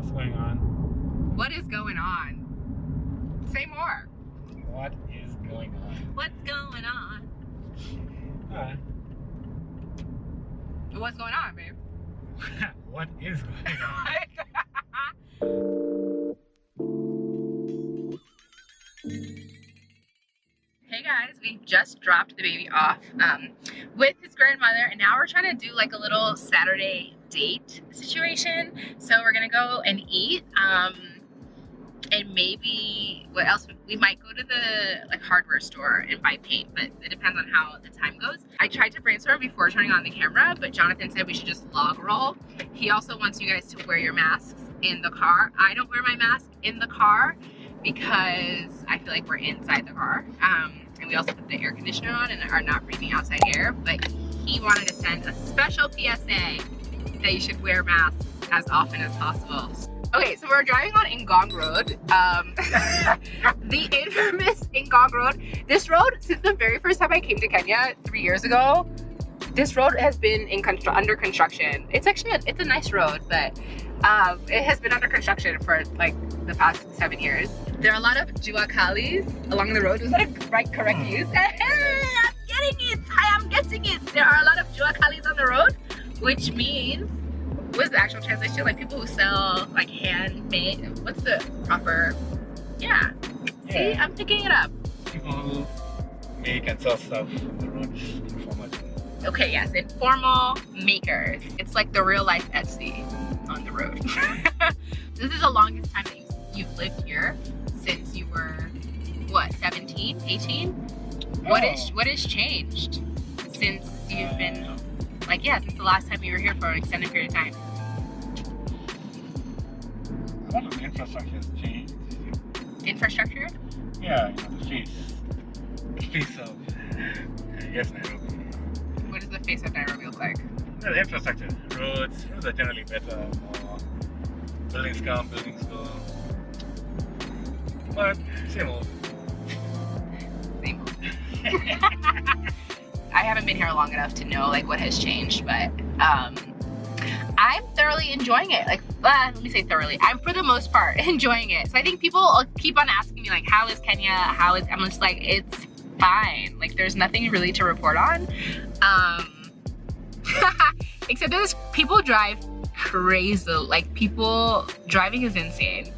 What's going on? What is going on? Say more. What is going on? What's going on? What's going on, babe? What is going on? Hey guys, we just dropped the baby off with his grandmother, and now we're trying to do like a little Saturday date situation. So we're gonna go and eat, and maybe what else? We might go to the like hardware store and buy paint, but it depends on how the time goes. I tried to brainstorm before turning on the camera, but Jonathan said we should just log roll. He also wants you guys to wear your masks in the car. I don't wear my mask in the car because I feel like we're inside the car. And we also put the air conditioner on and are not breathing outside air, but he wanted to send a special PSA that you should wear masks as often as possible. Okay, so we're driving on Ngong Road, the infamous Ngong Road. This road, since the very first time I came to Kenya 3 years ago, this road has been under construction. It's actually it's a nice road, but it has been under construction for like the past 7 years. There are a lot of juakalis along the road. Is that a correct use? Hey, I'm getting it! I'm getting it! There are a lot of juakalis on the road, which means, what's the actual translation? Like people who sell like handmade, what's the proper, yeah. See, I'm picking it up. People who make and sell stuff on the road. Okay, yes, informal makers. It's like the real life Etsy on the road. This is the longest time that you've lived here since you were, what, 17, 18? What has changed since you've been, like, yeah, since the last time you were here for an extended period of time? A lot of the infrastructure has changed. Infrastructure? Yeah, the face of, I guess, Nairobi. What does the face of Nairobi look like? The infrastructure, roads are generally better, more buildings come, buildings go. But same old. Same old. I haven't been here long enough to know like what has changed, but I'm thoroughly enjoying it. Like, let me say thoroughly. I'm for the most part enjoying it. So I think people keep on asking me like, how is Kenya? I'm just like, it's fine. Like, there's nothing really to report on. Except that people drive crazy. Like, people driving is insane.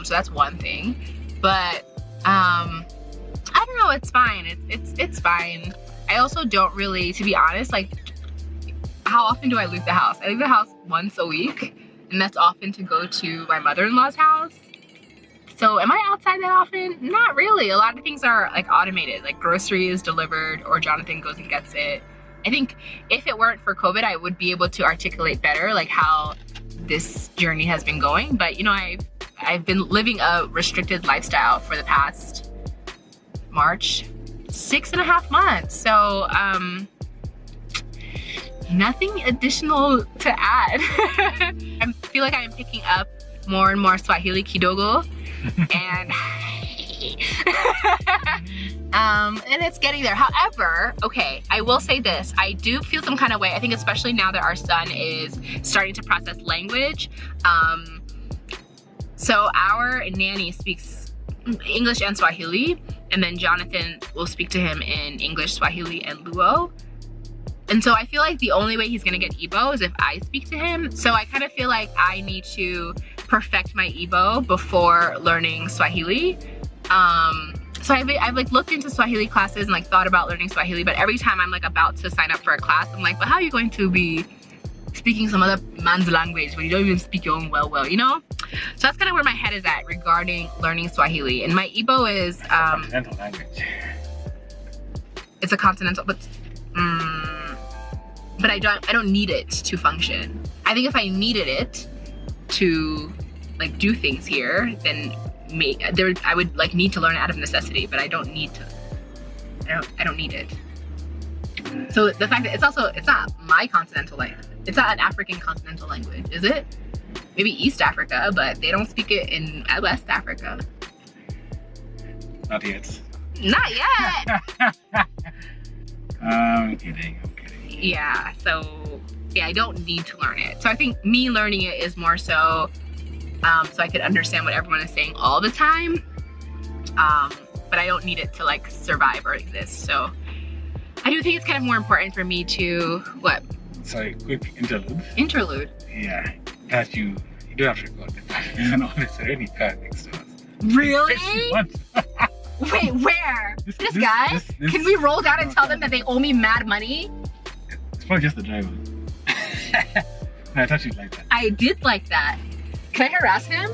So that's one thing. But I don't know, it's fine. It's fine. I also don't really, to be honest, like, how often do I leave the house? I leave the house once a week, and that's often to go to my mother-in-law's house. So am I outside that often? Not really. A lot of things are like automated, like grocery is delivered or Jonathan goes and gets it. I think if it weren't for COVID, I would be able to articulate better like how this journey has been going. But you know, I've been living a restricted lifestyle for the past March, 6.5 months. So nothing additional to add. I feel like I'm picking up more and more Swahili kidogo. And it's getting there. However, okay, I will say this. I do feel some kind of way. I think especially now that our son is starting to process language. So our nanny speaks English and Swahili, and then Jonathan will speak to him in English, Swahili, and Luo. And so I feel like the only way he's gonna get Igbo is if I speak to him. So I kind of feel like I need to perfect my Igbo before learning Swahili. So I've like looked into Swahili classes and like thought about learning Swahili, but every time I'm like about to sign up for a class, I'm like, but how are you going to be speaking some other man's language when you don't even speak your own well, you know? So that's kind of where my head is at regarding learning Swahili. And my Igbo is continental language. It's a continental, but I don't need it to function. I think if I needed it to like do things here, then I would like need to learn it out of necessity, but I don't need to. I don't need it. So the fact that it's not my continental language. It's not an African continental language, is it? Maybe East Africa, but they don't speak it in West Africa. Not yet. Not yet. I'm kidding. Yeah, so yeah, I don't need to learn it. So I think me learning it is more so so I could understand what everyone is saying all the time. But I don't need it to like survive or exist. So I do think it's kind of more important for me to, what? Sorry, quick interlude. Interlude? Yeah, that you don't have to record it. There's an officer already car next to us. Really? What? Wait, where? This guy? Can we roll down and tell them that they owe me mad money? It's probably just the driver. No, I thought you'd like that. I did like that. Can I harass him?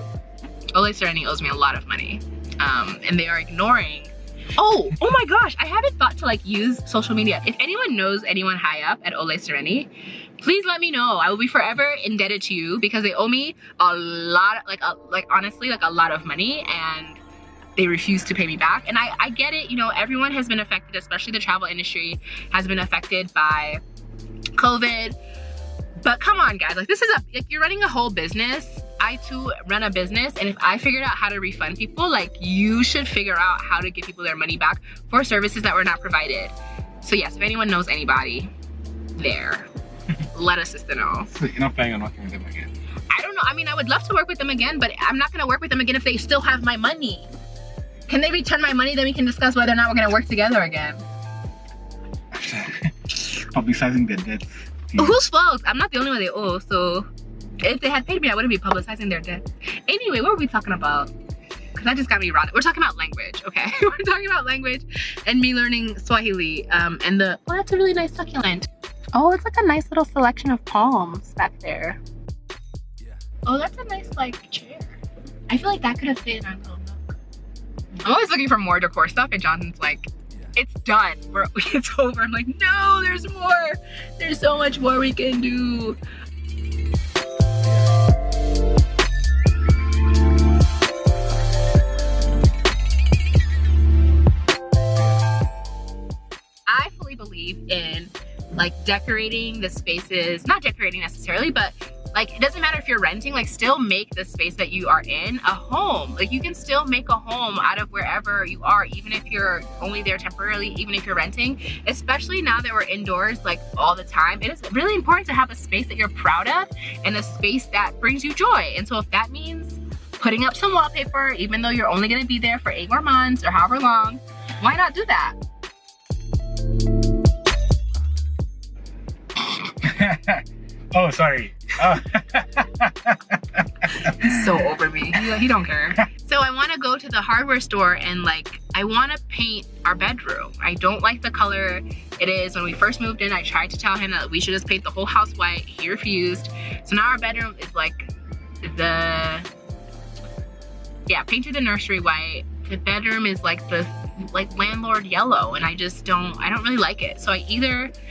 Ole Sereni owes me a lot of money. And they are ignoring. Oh my gosh, I haven't thought to like use social media. If anyone knows anyone high up at Ole Sereni, please let me know. I will be forever indebted to you because they owe me a lot, honestly, like a lot of money, and they refuse to pay me back. And I get it, you know, everyone has been affected, especially the travel industry has been affected by COVID. But come on guys, like this is like you're running a whole business. I too run a business, and if I figured out how to refund people, like you should figure out how to give people their money back for services that were not provided. So yes, if anyone knows anybody there, let us know. So you're not planning on working with them again? I don't know. I mean, I would love to work with them again, but I'm not gonna work with them again if they still have my money. Can they return my money? Then we can discuss whether or not we're gonna work together again. Publicizing their debts. Whose fault? I'm not the only one they owe, so if they had paid me, I wouldn't be publicizing their debts. Anyway, what were we talking about? Because that just got me wrong. We're talking about language, okay? We're talking about language and me learning Swahili. And oh, that's a really nice succulent. Oh, it's like a nice little selection of palms back there. Yeah. Oh, that's a nice like chair. I feel like that could have stayed in our little nook. I'm always looking for more decor stuff, and Jonathan's like, it's done. It's over. I'm like, no, there's more. There's so much more we can do. I fully believe in like decorating the spaces, not decorating necessarily, but like it doesn't matter if you're renting, like still make the space that you are in a home. Like you can still make a home out of wherever you are, even if you're only there temporarily, even if you're renting, especially now that we're indoors like all the time. It is really important to have a space that you're proud of and a space that brings you joy. And so if that means putting up some wallpaper, even though you're only gonna be there for 8 more months or however long, why not do that? Oh, sorry. Oh. He's so over me. He don't care. So I want to go to the hardware store and like I want to paint our bedroom. I don't like the color it is. When we first moved in, I tried to tell him that we should just paint the whole house white. He refused. So now our bedroom is like painted the nursery white. The bedroom is like the landlord yellow, and I don't really like it. So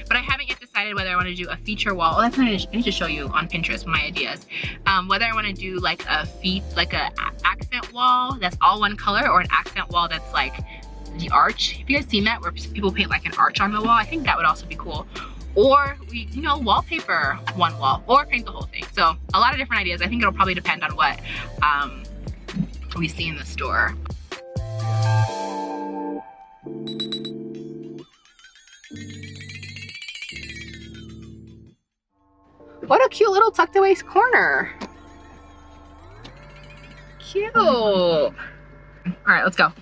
but I haven't yet decided whether I want to do a feature wall. Oh, that's what I need to show you on Pinterest my ideas. Whether I want to do like a accent wall that's all one color, or an accent wall that's like the arch. Have you guys seen that where people paint like an arch on the wall? I think that would also be cool. Or we, wallpaper one wall, or paint the whole thing. So a lot of different ideas. I think it'll probably depend on what we see in the store. What a cute little tucked away corner. Cute. All right, let's go.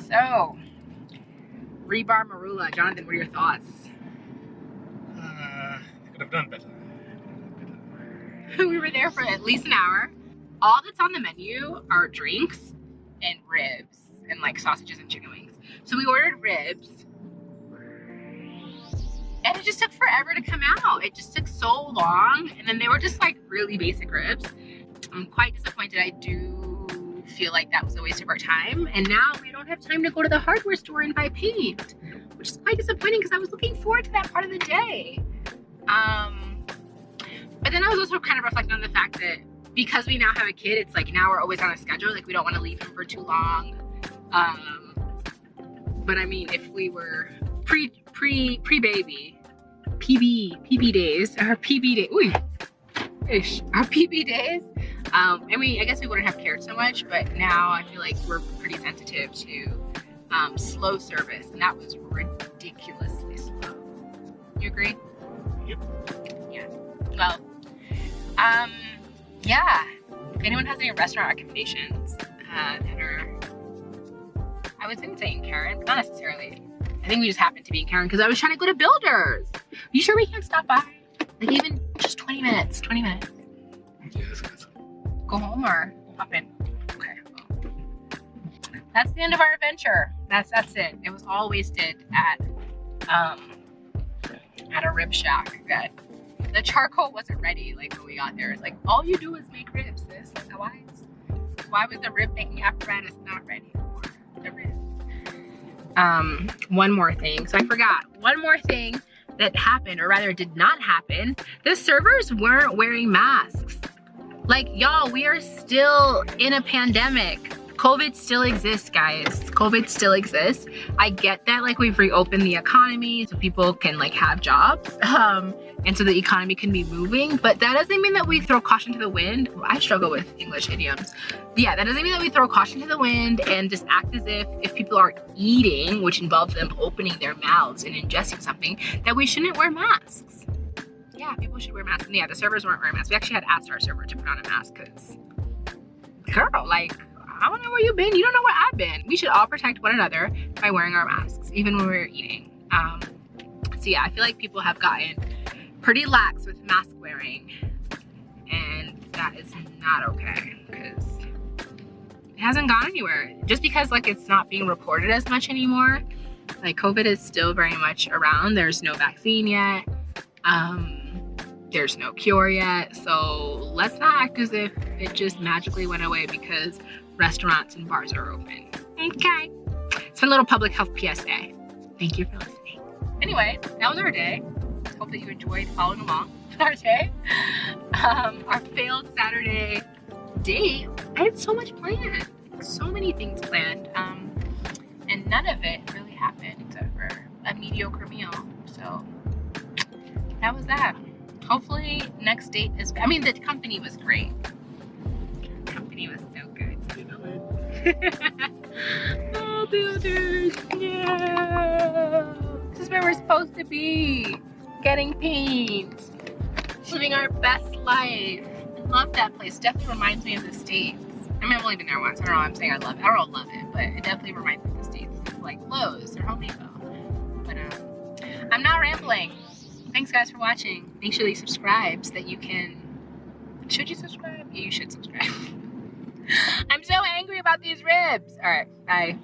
So, ReBar Marula. Jonathan, what are your thoughts? Could have done better. We were there for at least an hour. All that's on the menu are drinks and ribs and like sausages and chicken wings. So we ordered ribs, and it just took forever to come out. It just took so long, and then they were just like really basic ribs. I'm quite disappointed. I do feel like that was a waste of our time, and now we don't have time to go to the hardware store and buy paint, which is quite disappointing because I was looking forward to that part of the day. But then I was also kind of reflecting on the fact that because we now have a kid, it's like now we're always on a schedule. Like we don't want to leave him for too long. But I mean, if we were pre-baby, PB days, our PB day, our PB days, I guess we wouldn't have cared so much, but now I feel like we're pretty sensitive to slow service, and that was ridiculously slow. You agree? Yep. Yeah. Well, yeah. If anyone has any restaurant recommendations that are, I was in saying Karen, but not necessarily. I think we just happened to be in Karen because I was trying to go to Builders. You sure we can't stop by? Like even just 20 minutes, 20 minutes. Yes. Go home or pop in? Okay. Well, that's the end of our adventure. That's it. It was all wasted at a rib shack. That the charcoal wasn't ready. Like when we got there, it's like all you do is make ribs. Sis. Like, why was the rib making apparatus not ready for the ribs? One more thing. So I forgot one more thing that happened, or rather did not happen. The servers weren't wearing masks. Like, y'all, we are still in a pandemic. COVID still exists, guys. COVID still exists. I get that, like, we've reopened the economy so people can, like, have jobs, and so the economy can be moving, but that doesn't mean that we throw caution to the wind. I struggle with English idioms. Yeah, that doesn't mean that we throw caution to the wind and just act as if people are eating, which involves them opening their mouths and ingesting something, that we shouldn't wear masks. Yeah, people should wear masks. And yeah, the servers weren't wearing masks. We actually had asked our server to put on a mask because, girl, like, I don't know where you've been. You don't know where I've been. We should all protect one another by wearing our masks, even when we're eating. So yeah, I feel like people have gotten pretty lax with mask wearing, and that is not okay because it hasn't gone anywhere. Just because, like, it's not being reported as much anymore. Like, COVID is still very much around. There's no vaccine yet. There's no cure yet. So let's not act as if it just magically went away because restaurants and bars are open. Okay. It's a little public health PSA. Thank you for listening. Anyway, that was our day. Hope that you enjoyed following along with our day. Our failed Saturday date. I had so much planned. So many things planned. And none of it really happened except for a mediocre meal. So that was that. Hopefully next date is, I mean, the company was great. The company was so good. You know it. Oh, Builders, yeah. This is where we're supposed to be. Getting paint. Living our best life. I love that place. Definitely reminds me of the States. I mean, I've only been there once. I don't know why I'm saying I love it. I don't love it, but it definitely reminds me of the States. It's like Lowe's or Home Depot. But I'm not rambling. Thanks, guys, for watching. Make sure that you subscribe so that you can... Should you subscribe? Yeah, you should subscribe. I'm so angry about these ribs. All right, bye.